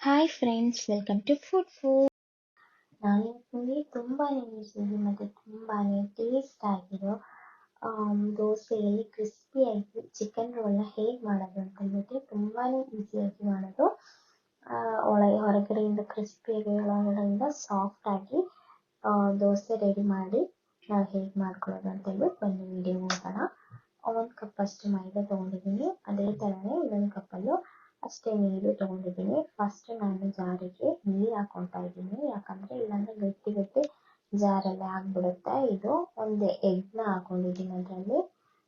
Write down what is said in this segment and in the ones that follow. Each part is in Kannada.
Hi friends, welcome to food. ನಾನಿವತ್ತು ತುಂಬಾನೇ ಈಸಿಯಾಗಿ ಮತ್ತು ತುಂಬಾನೇ ಟೇಸ್ಟ್ ಆಗಿರೋ ದೋಸೆಯಲ್ಲಿ ಕ್ರಿಸ್ಪಿಯಾಗಿ ಚಿಕನ್ ರೋಲ್ನ ಹೇಗೆ ಮಾಡೋದು ಅಂತ ಹೇಳ್ಬಿಟ್ಟು ತುಂಬಾನೇ ಈಸಿಯಾಗಿ ಮಾಡೋದು. ಹೊರಗಡೆಯಿಂದ ಕ್ರಿಸ್ಪಿಯಾಗಿ ಒಳಗಡೆಯಿಂದ ಸಾಫ್ಟ್ ಆಗಿ ದೋಸೆ ರೆಡಿ ಮಾಡಿ ನಾವು ಹೇಗೆ ಮಾಡ್ಕೊಳ್ಳೋದು ಅಂತ ಹೇಳ್ಬಿಟ್ಟು ಒಂದು ವಿಡಿಯೋ ನೋಡೋಣ. 1 ಕಪ್ ಅಷ್ಟು ಮೈದಾ ತೊಗೊಂಡಿದ್ದೀನಿ. ಅದೇ ಥರನೇ 1 ಕಪ್ಪಲ್ಲೂ ಅಷ್ಟೇ ನೀರು ತೊಗೊಂಡಿದ್ದೀನಿ. ಫಸ್ಟ್ ನಾನು ಜಾರಿಗೆ ನೀರು ಹಾಕೊತಾ ಇದ್ದೀನಿ, ಯಾಕಂದರೆ ಇಲ್ಲಾಂದರೆ ಗಟ್ಟಿ ಗಟ್ಟಿ ಜಾರಲ್ಲಿ ಆಗಿಬಿಡುತ್ತೆ. ಇದು ಒಂದು ಎಗ್ನ ಹಾಕೊಂಡಿದ್ದೀನಿ ಅದರಲ್ಲಿ.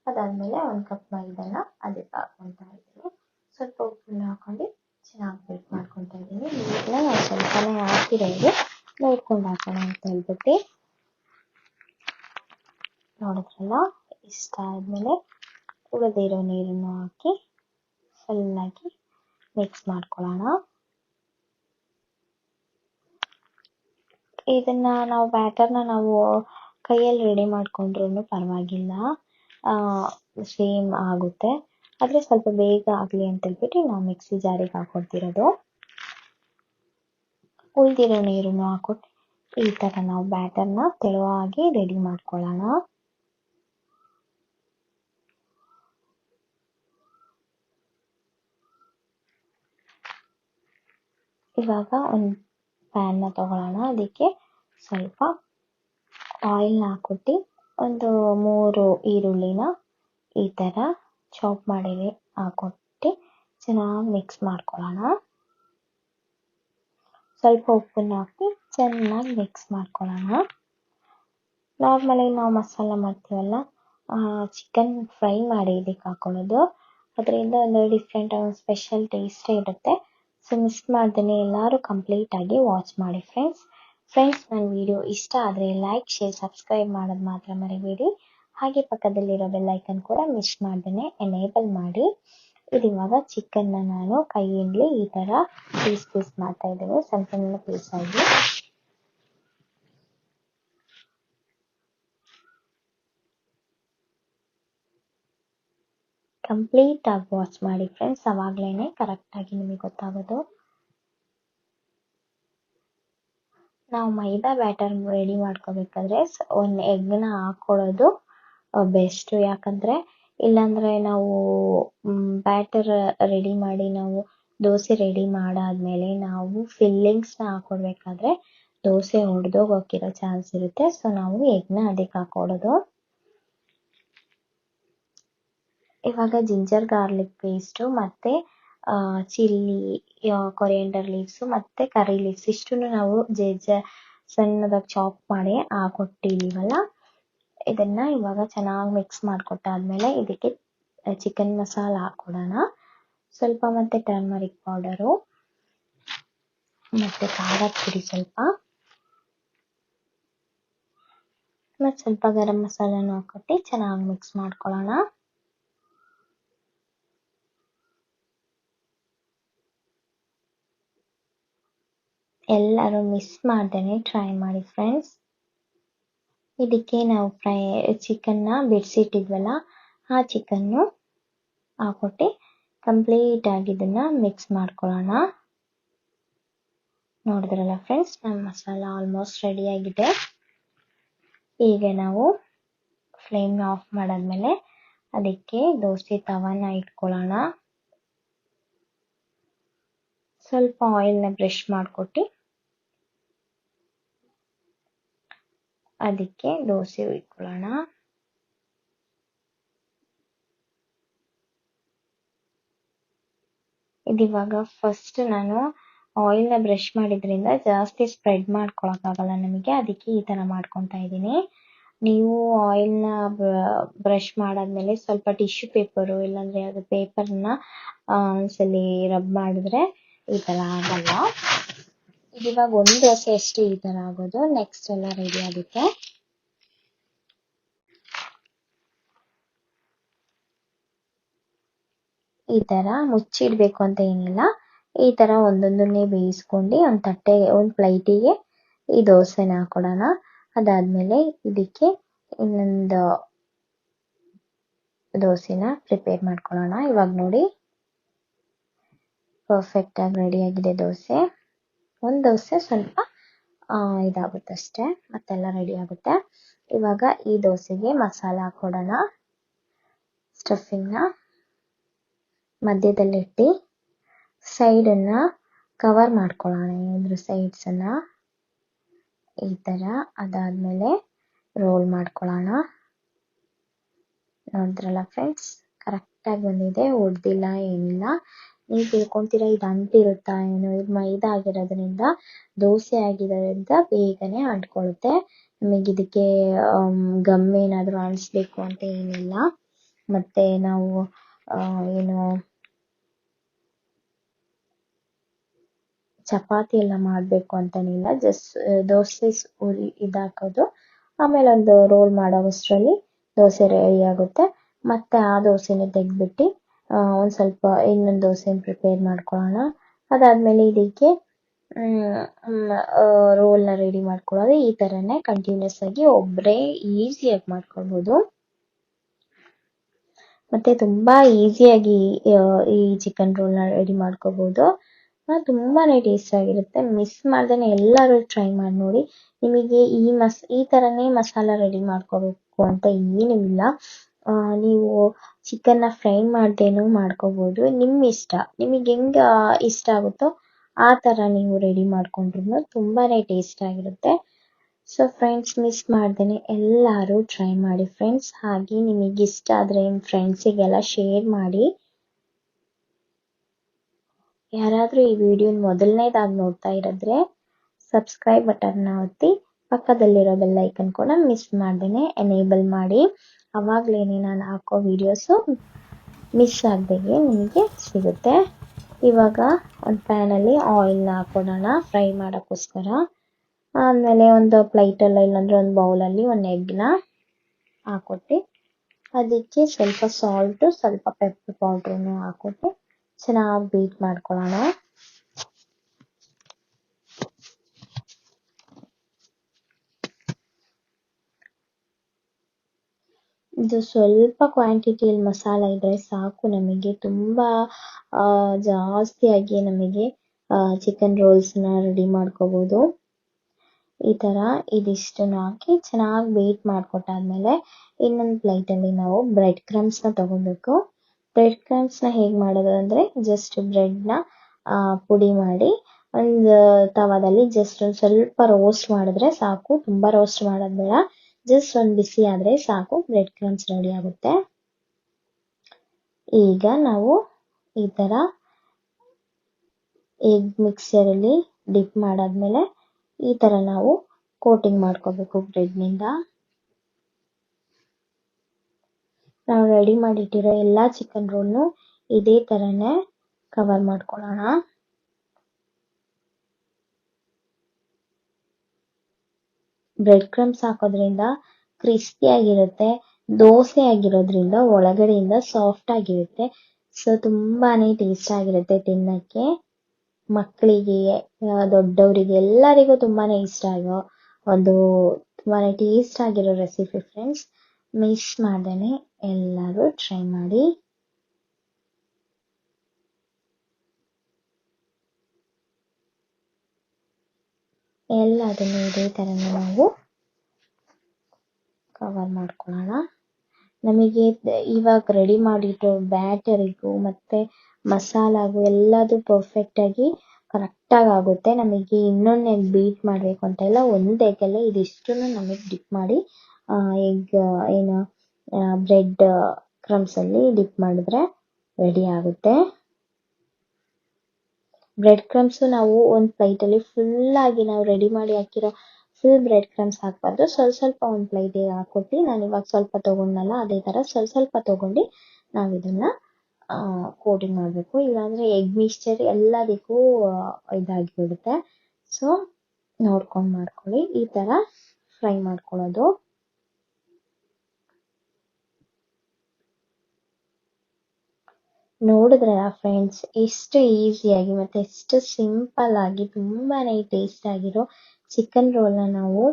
ಅದಾದಮೇಲೆ 1 ಕಪ್ ಮೈದಾನ ಅದಕ್ಕೆ ಹಾಕೊತಾ ಇದ್ದೀನಿ. ಸ್ವಲ್ಪ ಉಪ್ಪನ್ನ ಹಾಕೊಂಡು ಚೆನ್ನಾಗಿ ಬೇಕ್ ಮಾಡ್ಕೊತಾ ಇದ್ದೀನಿ. ನೀರನ್ನ ನಾನು ಸ್ವಲ್ಪನೇ ಹಾಕಿರೋದು, ನೋಡ್ಕೊಂಡು ಹಾಕೋಣ ಅಂತ ಹೇಳ್ಬಿಟ್ಟು. ನೋಡಿದ್ರಲ್ಲ, ಇಷ್ಟ ಆದಮೇಲೆ ಉಳಿದಿರೋ ನೀರನ್ನು ಹಾಕಿ ಫುಲ್ಲಾಗಿ ಮಿಕ್ಸ್ ಮಾಡ್ಕೊಳ್ಳೋಣ. ಇದನ್ನ ನಾವು ಬ್ಯಾಟರ್ನ ನಾವು ಕೈಯಲ್ಲಿ ರೆಡಿ ಮಾಡ್ಕೊಂಡ್ರೂ ಪರವಾಗಿಲ್ಲ, ಸೇಮ್ ಆಗುತ್ತೆ. ಆದರೆ ಸ್ವಲ್ಪ ಬೇಗ ಆಗಲಿ ಅಂತ ಹೇಳ್ಬಿಟ್ಟು ನಾವು ಮಿಕ್ಸಿ ಜಾರಿಗೆ ಹಾಕೊಳ್ತಿರೋದು. ಉಳಿದಿರೋ ನೀರನ್ನು ಹಾಕ್ಬಿಟ್ಟು ಈ ಥರ ನಾವು ಬ್ಯಾಟರ್ನ ತೆಳುವಾಗಿ ರೆಡಿ ಮಾಡ್ಕೊಳ್ಳೋಣ. ಇವಾಗ ಒಂದು ಪ್ಯಾನ್ನ ತಗೊಳ್ಳೋಣ. ಅದಕ್ಕೆ ಸ್ವಲ್ಪ ಆಯಿಲ್ನ ಹಾಕ್ಬಿಟ್ಟು ಒಂದು 3 ಈರುಳ್ಳಿನ ಈ ಥರ ಚಾಪ್ ಮಾಡಿ ಹಾಕ್ಬಿಟ್ಟು ಚೆನ್ನಾಗಿ ಮಿಕ್ಸ್ ಮಾಡ್ಕೊಳ್ಳೋಣ. ಸ್ವಲ್ಪ ಉಪ್ಪನ್ನ ಹಾಕಿ ಚೆನ್ನಾಗಿ ಮಿಕ್ಸ್ ಮಾಡ್ಕೊಳ್ಳೋಣ. ನಾರ್ಮಲಾಗಿ ನಾವು ಮಸಾಲ ಮಾಡ್ತೀವಲ್ಲ, ಚಿಕನ್ ಫ್ರೈ ಮಾಡಿ ಇದಕ್ಕೆ ಹಾಕೊಳ್ಳೋದು. ಅದರಿಂದ ಒಂದು ಡಿಫ್ರೆಂಟ್ ಸ್ಪೆಷಲ್ ಟೇಸ್ಟೇ ಇರುತ್ತೆ. ಸೊ ಮಿಸ್ ಮಾಡ್ದೇ ಎಲ್ಲರೂ ಕಂಪ್ಲೀಟಾಗಿ ವಾಚ್ ಮಾಡಿ ಫ್ರೆಂಡ್ಸ್. ನನ್ನ ವಿಡಿಯೋ ಇಷ್ಟ ಆದರೆ ಲೈಕ್, ಶೇರ್, ಸಬ್ಸ್ಕ್ರೈಬ್ ಮಾಡೋದು ಮಾತ್ರ ಮರಿಬೇಡಿ. ಹಾಗೆ ಪಕ್ಕದಲ್ಲಿರೋ ಬೆಲ್ ಐಕನ್ ಕೂಡ ಮಿಸ್ ಮಾಡ್ದೇ ಎನೇಬಲ್ ಮಾಡಿ. ಇವಾಗ ಚಿಕನ್ನ ನಾನು ಕೈಯಿಂದಲೇ ಈ ಥರ ಪೀಸ್ ಮಾಡ್ತಾ ಇದ್ದೀನಿ, ಸಣ್ಣ ಸಣ್ಣ ಪೀಸ್ ಆಗಿ. ಕಂಪ್ಲೀಟಾಗಿ ವಾಚ್ ಮಾಡಿ ಫ್ರೆಂಡ್ಸ್, ಅವಾಗಲೇ ಕರೆಕ್ಟಾಗಿ ನಿಮಗೆ ಗೊತ್ತಾಗೋದು. ನಾವು ಮೈದಾ ಬ್ಯಾಟರ್ ರೆಡಿ ಮಾಡ್ಕೋಬೇಕಾದ್ರೆ ಒಂದು ಎಗ್ನ ಹಾಕೊಳ್ಳೋದು ಬೆಸ್ಟು. ಯಾಕಂದರೆ ಇಲ್ಲಾಂದರೆ ನಾವು ಬ್ಯಾಟರ್ ರೆಡಿ ಮಾಡಿ ನಾವು ದೋಸೆ ರೆಡಿ ಮಾಡಾದ್ಮೇಲೆ ನಾವು ಫಿಲ್ಲಿಂಗ್ಸ್ನ ಹಾಕೊಡ್ಬೇಕಾದ್ರೆ ದೋಸೆ ಒಡೆದೋಗೋಕ್ಕಿರೋ ಚಾನ್ಸ್ ಇರುತ್ತೆ. ಸೊ ನಾವು ಎಗ್ನ ಅದಕ್ಕೆ ಹಾಕೊಳ್ಳೋದು. ಇವಾಗ ಜಿಂಜರ್ ಗಾರ್ಲಿಕ್ ಪೇಸ್ಟು ಮತ್ತು ಚಿಲ್ಲಿ, ಕೊರಿಯಂಡರ್ ಲೀವ್ಸು ಮತ್ತು ಕರಿ ಲೀವ್ಸ್ ಇಷ್ಟನ್ನು ನಾವು ಸಣ್ಣದಾಗಿ ಚಾಪ್ ಮಾಡಿ ಹಾಕೊಟ್ಟಿದ್ದೀವಲ್ಲ, ಇದನ್ನು ಇವಾಗ ಚೆನ್ನಾಗಿ ಮಿಕ್ಸ್ ಮಾಡಿಕೊಟ್ಟಾದ್ಮೇಲೆ ಇದಕ್ಕೆ ಚಿಕನ್ ಮಸಾಲ ಹಾಕ್ಕೊಡೋಣ. ಸ್ವಲ್ಪ ಮತ್ತು ಟರ್ಮರಿಕ್ ಪೌಡರು ಮತ್ತು ಖಾರದ ಪುಡಿ ಸ್ವಲ್ಪ, ಮತ್ತು ಸ್ವಲ್ಪ ಗರಂ ಮಸಾಲನೂ ಹಾಕ್ಕೊಟ್ಟು ಚೆನ್ನಾಗಿ ಮಿಕ್ಸ್ ಮಾಡ್ಕೊಳ್ಳೋಣ. ಎಲ್ಲರೂ ಮಿಸ್ ಮಾಡ್ದೇ ಟ್ರೈ ಮಾಡಿ ಫ್ರೆಂಡ್ಸ್. ಇದಕ್ಕೆ ನಾವು ಚಿಕನ್ನ ಬಿಡಿಸಿಟ್ಟಿದ್ವಲ್ಲ, ಆ ಚಿಕನ್ನು ಹಾಕ್ಬಿಟ್ಟು ಕಂಪ್ಲೀಟಾಗಿ ಇದನ್ನು ಮಿಕ್ಸ್ ಮಾಡ್ಕೊಳ್ಳೋಣ. ನೋಡಿದ್ರಲ್ಲ ಫ್ರೆಂಡ್ಸ್, ನಮ್ಮ ಮಸಾಲ ಆಲ್ಮೋಸ್ಟ್ ರೆಡಿಯಾಗಿದೆ. ಈಗ ನಾವು ಫ್ಲೇಮ್ನ ಆಫ್ ಮಾಡಾದ್ಮೇಲೆ ಅದಕ್ಕೆ ದೋಸೆ ತವಾನ ಇಟ್ಕೊಳ್ಳೋಣ. ಸ್ವಲ್ಪ ಆಯಿಲ್ನ ಬ್ರಷ್ ಮಾಡಿಕೊಟ್ಟು ಅದಕ್ಕೆ ದೋಸೆ ಇಟ್ಕೊಳ್ಳೋಣ. ಇದಿವಾಗ ಫಸ್ಟ್ ನಾನು ಆಯಿಲ್ನ ಬ್ರಷ್ ಮಾಡಿದ್ರಿಂದ ಜಾಸ್ತಿ ಸ್ಪ್ರೆಡ್ ಮಾಡ್ಕೊಳಕ್ಕಾಗಲ್ಲ ನಮಗೆ, ಅದಕ್ಕೆ ಈ ಥರ ಮಾಡ್ಕೊತಾ ಇದ್ದೀನಿ. ನೀವು ಆಯಿಲ್ನ ಬ್ರಷ್ ಮಾಡಾದ್ಮೇಲೆ ಸ್ವಲ್ಪ ಟಿಶ್ಯೂ ಪೇಪರು ಇಲ್ಲಾಂದರೆ ಅದು ಪೇಪರ್ನ ಒಂದ್ಸಲಿ ರಬ್ ಮಾಡಿದ್ರೆ ಈ ಥರ ಆಗಲ್ಲ. ಇವಾಗ ಒಂದು ದೋಸೆ ಅಷ್ಟೇ ಈ ಥರ ಆಗೋದು, ನೆಕ್ಸ್ಟ್ ಎಲ್ಲ ರೆಡಿ ಆಗುತ್ತೆ. ಈ ಥರ ಮುಚ್ಚಿಡಬೇಕು ಅಂತ ಏನಿಲ್ಲ, ಈ ಥರ ಒಂದೊಂದನ್ನೇ ಬೇಯಿಸ್ಕೊಂಡು ಒಂದು ಪ್ಲೇಟಿಗೆ ಈ ದೋಸೆನ ಹಾಕೊಡೋಣ. ಅದಾದಮೇಲೆ ಇದಕ್ಕೆ ಇನ್ನೊಂದು ದೋಸೆನ ಪ್ರಿಪೇರ್ ಮಾಡ್ಕೊಳ್ಳೋಣ. ಇವಾಗ ನೋಡಿ, ಪರ್ಫೆಕ್ಟ್ ಆಗಿ ರೆಡಿ ಆಗಿದೆ ದೋಸೆ. ಒಂದು ದೋಸೆ ಸ್ವಲ್ಪ ಇದಾಗುತ್ತೆ ಅಷ್ಟೇ, ಮತ್ತೆಲ್ಲ ರೆಡಿ ಆಗುತ್ತೆ. ಇವಾಗ ಈ ದೋಸೆಗೆ ಮಸಾಲ ಹಾಕೊಡೋಣ. ಸ್ಟಫಿಂಗ್ನ ಮಧ್ಯದಲ್ಲಿಟ್ಟು ಸೈಡನ್ನ ಕವರ್ ಮಾಡ್ಕೊಳ್ಳೋಣ, ಇದ್ರ ಸೈಡ್ಸನ್ನ ಈ ಥರ. ಅದಾದಮೇಲೆ ರೋಲ್ ಮಾಡ್ಕೊಳ್ಳೋಣ. ನೋಡಿದ್ರಲ್ಲ ಫ್ರೆಂಡ್ಸ್, ಕರೆಕ್ಟಾಗಿ ಬಂದಿದೆ, ಒಡ್ದಿಲ್ಲ ಏನಿಲ್ಲ. ನೀವು ತಿಳ್ಕೊತೀರಾ ಇದು ಅಂಟಿರುತ್ತಾ ಏನು, ಇದು ಮೈದಾ ಆಗಿರೋದ್ರಿಂದ, ದೋಸೆ ಆಗಿರೋದ್ರಿಂದ ಬೇಗನೆ ಅಂಟ್ಕೊಳ್ಳುತ್ತೆ. ನಮಗೆ ಇದಕ್ಕೆ ಗಮ್ ಏನಾದರೂ ಅಂಟಿಸ್ಬೇಕು ಅಂತ ಏನಿಲ್ಲ. ಮತ್ತು ನಾವು ಏನು ಚಪಾತಿ ಎಲ್ಲ ಮಾಡಬೇಕು ಅಂತೇನಿಲ್ಲ. ಜಸ್ಟ್ ದೋಸೆ ಇದಾಕೋದು, ಆಮೇಲೆ ಒಂದು ರೋಲ್ ಮಾಡೋವಷ್ಟರಲ್ಲಿ ದೋಸೆ ರೆಡಿ ಆಗುತ್ತೆ. ಮತ್ತು ಆ ದೋಸೆನ ತೆಗೆದ್ಬಿಟ್ಟು ಒಂದು ಸ್ವಲ್ಪ ಇನ್ನೊಂದು ದೋಸೆನ ಪ್ರಿಪೇರ್ ಮಾಡ್ಕೊಳ್ಳೋಣ. ಅದಾದಮೇಲೆ ಇದಕ್ಕೆ ರೋಲ್ನ ರೆಡಿ ಮಾಡ್ಕೊಳ್ಳೋದು. ಈ ಥರನೇ ಕಂಟಿನ್ಯೂಸ್ ಆಗಿ ಒಬ್ಬರೇ ಈಸಿಯಾಗಿ ಮಾಡ್ಕೊಳ್ಬೋದು. ಮತ್ತು ತುಂಬ ಈಸಿಯಾಗಿ ಈ ಚಿಕನ್ ರೋಲ್ನ ರೆಡಿ ಮಾಡ್ಕೋಬೋದು. ತುಂಬಾ ಟೇಸ್ಟ್ ಆಗಿರುತ್ತೆ. ಮಿಸ್ ಮಾಡ್ದೇ ಎಲ್ಲರೂ ಟ್ರೈ ಮಾಡಿ ನೋಡಿ. ನಿಮಗೆ ಈ ಥರನೇ ಮಸಾಲ ರೆಡಿ ಮಾಡ್ಕೋಬೇಕು ಅಂತ ಏನೂ ಇಲ್ಲ. ನೀವು ಚಿಕನ್ನ ಫ್ರೈ ಮಾಡ್ದೇನೂ ಮಾಡ್ಕೋಬೋದು, ನಿಮ್ಮ ಇಷ್ಟ. ನಿಮಗೆ ಹೆಂಗೆ ಇಷ್ಟ ಆಗುತ್ತೋ ಆ ಥರ ನೀವು ರೆಡಿ ಮಾಡ್ಕೊಂಡ್ರು ತುಂಬಾ ಟೇಸ್ಟ್ ಆಗಿರುತ್ತೆ. ಸೊ ಫ್ರೆಂಡ್ಸ್, ಮಿಸ್ ಮಾಡ್ದೇ ಎಲ್ಲರೂ ಟ್ರೈ ಮಾಡಿ ಫ್ರೆಂಡ್ಸ್. ಹಾಗೆ ನಿಮಗೆ ಇಷ್ಟ ಆದರೆ ನಿಮ್ಮ ಫ್ರೆಂಡ್ಸಿಗೆಲ್ಲ ಶೇರ್ ಮಾಡಿ. ಯಾರಾದರೂ ಈ ವಿಡಿಯೋನ ಮೊದಲನೇದಾಗಿ ನೋಡ್ತಾ ಇರೋದ್ರೆ ಸಬ್ಸ್ಕ್ರೈಬ್ ಬಟನ್ನ ಒತ್ತಿ, ಪಕ್ಕದಲ್ಲಿರೋ ಬೆಲ್ ಐಕನ್ ಕೂಡ ಮಿಸ್ ಮಾಡ್ದೇ ಎನೇಬಲ್ ಮಾಡಿ. ಅವಾಗಲೇ ನಾನು ಹಾಕೋ ವಿಡಿಯೋಸು ಮಿಸ್ ಆಗದೆ ನಿಮಗೆ ಸಿಗುತ್ತೆ. ಇವಾಗ ಒಂದು ಪ್ಯಾನಲ್ಲಿ ಆಯಿಲ್ನ ಹಾಕೊಳ್ಳೋಣ ಫ್ರೈ ಮಾಡೋಕ್ಕೋಸ್ಕರ. ಆಮೇಲೆ ಒಂದು ಪ್ಲೇಟಲ್ಲಿ ಇಲ್ಲಾಂದರೆ ಒಂದು ಬೌಲಲ್ಲಿ ಒಂದು ಎಗ್ನ ಹಾಕ್ಕೊಟ್ಟು, ಅದಕ್ಕೆ ಸ್ವಲ್ಪ ಸಾಲ್ಟು, ಸ್ವಲ್ಪ ಪೆಪ್ಪರ್ ಪೌಡ್ರನ್ನು ಹಾಕ್ಕೊಟ್ಟು ಚೆನ್ನಾಗಿ ಬೀಟ್ ಮಾಡ್ಕೊಳ್ಳೋಣ. ಇದು ಸ್ವಲ್ಪ ಕ್ವಾಂಟಿಟಿಯಲ್ಲಿ ಮಸಾಲ ಇದ್ದರೆ ಸಾಕು ನಮಗೆ. ತುಂಬ ಜಾಸ್ತಿಯಾಗಿ ನಮಗೆ ಚಿಕನ್ ರೋಲ್ಸ್ನ ರೆಡಿ ಮಾಡ್ಕೋಬೋದು. ಈ ಥರ ಇದಿಷ್ಟನ್ನು ಹಾಕಿ ಚೆನ್ನಾಗಿ ಬೀಟ್ ಮಾಡಿಕೊಟ್ಟಾದ್ಮೇಲೆ ಇನ್ನೊಂದು ಪ್ಲೇಟಲ್ಲಿ ನಾವು ಬ್ರೆಡ್ ಕ್ರಮ್ಸ್ನ ತೊಗೊಬೇಕು. ಬ್ರೆಡ್ ಕ್ರಮ್ಸ್ನ ಹೇಗೆ ಮಾಡೋದು ಅಂದರೆ, ಜಸ್ಟ್ ಬ್ರೆಡ್ನ ಪುಡಿ ಮಾಡಿ ಒಂದು ತವಾದಲ್ಲಿ ಜಸ್ಟ್ ಒಂದು ಸ್ವಲ್ಪ ರೋಸ್ಟ್ ಮಾಡಿದ್ರೆ ಸಾಕು. ತುಂಬ ರೋಸ್ಟ್ ಮಾಡೋದು ಬೇಡ, ಜಸ್ಟ್ ಒಂದು ಬಿಸಿ ಆದರೆ ಸಾಕು, ಬ್ರೆಡ್ ಕ್ರಮ್ಸ್ ರೆಡಿ ಆಗುತ್ತೆ. ಈಗ ನಾವು ಈ ಥರ ಎಗ್ ಮಿಕ್ಸರಲ್ಲಿ ಡಿಪ್ ಮಾಡಾದ್ಮೇಲೆ ಈ ಥರ ನಾವು ಕೋಟಿಂಗ್ ಮಾಡ್ಕೋಬೇಕು ಬ್ರೆಡ್ನಿಂದ. ನಾವು ರೆಡಿ ಮಾಡಿಟ್ಟಿರೋ ಎಲ್ಲ ಚಿಕನ್ ರೋಲ್ನು ಇದೇ ಥರನೇ ಕವರ್ ಮಾಡ್ಕೊಳ್ಳೋಣ. ಬ್ರೆಡ್ ಕ್ರಮ್ಸ್ ಹಾಕೋದ್ರಿಂದ ಕ್ರಿಸ್ಪಿ ಆಗಿರುತ್ತೆ, ದೋಸೆ ಆಗಿರೋದ್ರಿಂದ ಒಳಗಡೆಯಿಂದ ಸಾಫ್ಟ್ ಆಗಿರುತ್ತೆ. ಸೊ ತುಂಬಾನೇ ಟೇಸ್ಟ್ ಆಗಿರುತ್ತೆ ತಿನ್ನಕ್ಕೆ. ಮಕ್ಕಳಿಗೆ, ದೊಡ್ಡವರಿಗೆ ಎಲ್ಲರಿಗೂ ತುಂಬಾನೇ ಇಷ್ಟ ಆಗೋ ಒಂದು ತುಂಬಾನೇ ಟೇಸ್ಟ್ ಆಗಿರೋ ರೆಸಿಪಿ ಫ್ರೆಂಡ್ಸ್. ಮಿಸ್ ಮಾಡ್ದೇ ಎಲ್ಲರೂ ಟ್ರೈ ಮಾಡಿ. ಎಲ್ಲದನ್ನು ಇದೇ ಥರನೇ ನಾವು ಕವರ್ ಮಾಡ್ಕೊಳ್ಳೋಣ. ನಮಗೆ ಇವಾಗ ರೆಡಿ ಮಾಡಿಟ್ಟು ಬ್ಯಾಟರಿಗೂ ಮತ್ತು ಮಸಾಲಾಗೂ ಎಲ್ಲದು ಪರ್ಫೆಕ್ಟಾಗಿ ಕರೆಕ್ಟಾಗಿ ಆಗುತ್ತೆ. ನಮಗೆ ಇನ್ನೊಂದು ಎಗ್ ಬೀಟ್ ಮಾಡಬೇಕು ಅಂತ ಇಲ್ಲ, ಒಂದು ಎಗ್ಗಲ್ಲೇ ಇದಿಷ್ಟನ್ನು ನಮಗೆ ಡಿಪ್ ಮಾಡಿ ಎಗ್ ಏನು ಬ್ರೆಡ್ ಕ್ರಮ್ಸಲ್ಲಿ ಡಿಪ್ ಮಾಡಿದ್ರೆ ರೆಡಿ ಆಗುತ್ತೆ. ಬ್ರೆಡ್ ಕ್ರಮ್ಸು ನಾವು ಒಂದು ಪ್ಲೇಟಲ್ಲಿ ಫುಲ್ಲಾಗಿ ನಾವು ರೆಡಿ ಮಾಡಿ ಹಾಕಿರೋ ಫುಲ್ ಬ್ರೆಡ್ ಕ್ರಮ್ಸ್ ಹಾಕಬಾರ್ದು, ಸ್ವಲ್ಪ ಒಂದು ಪ್ಲೇಟಿಗೆ ಹಾಕ್ಕೊಟ್ಟು, ನಾನು ಇವಾಗ ಸ್ವಲ್ಪ ತೊಗೊಂಡಲ್ಲ ಅದೇ ಥರ ಸ್ವಲ್ಪ ತೊಗೊಂಡು ನಾವು ಇದನ್ನು ಕೋಟಿಂಗ್ ಮಾಡಬೇಕು. ಇಲ್ಲಾಂದರೆ ಎಗ್ ಮಿಕ್ಸ್ಚರ್ ಎಲ್ಲದಕ್ಕೂ ಇದಾಗಿಬಿಡುತ್ತೆ. ಸೊ ನೋಡ್ಕೊಂಡು ಮಾಡ್ಕೊಳ್ಳಿ. ಈ ಥರ ಫ್ರೈ ಮಾಡ್ಕೊಳ್ಳೋದು. ನೋಡಿದ್ರಲ್ಲ ಫ್ರೆಂಡ್ಸ್, ಎಷ್ಟು ಈಸಿಯಾಗಿ ಮತ್ತು ಎಷ್ಟು ಸಿಂಪಲ್ ಆಗಿ ತುಂಬಾ ಟೇಸ್ಟ್ ಆಗಿರೋ ಚಿಕನ್ ರೋಲ್ನ ನಾವು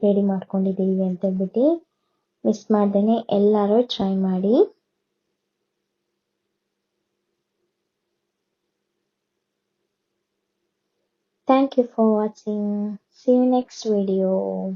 ರೆಡಿ ಮಾಡ್ಕೊಂಡಿದ್ದೀವಿ ಅಂತ ಹೇಳ್ಬಿಟ್ಟು. ಮಿಸ್ ಮಾಡ್ದೇ ಎಲ್ಲರೂ ಟ್ರೈ ಮಾಡಿ. Thank you for watching. See you next video.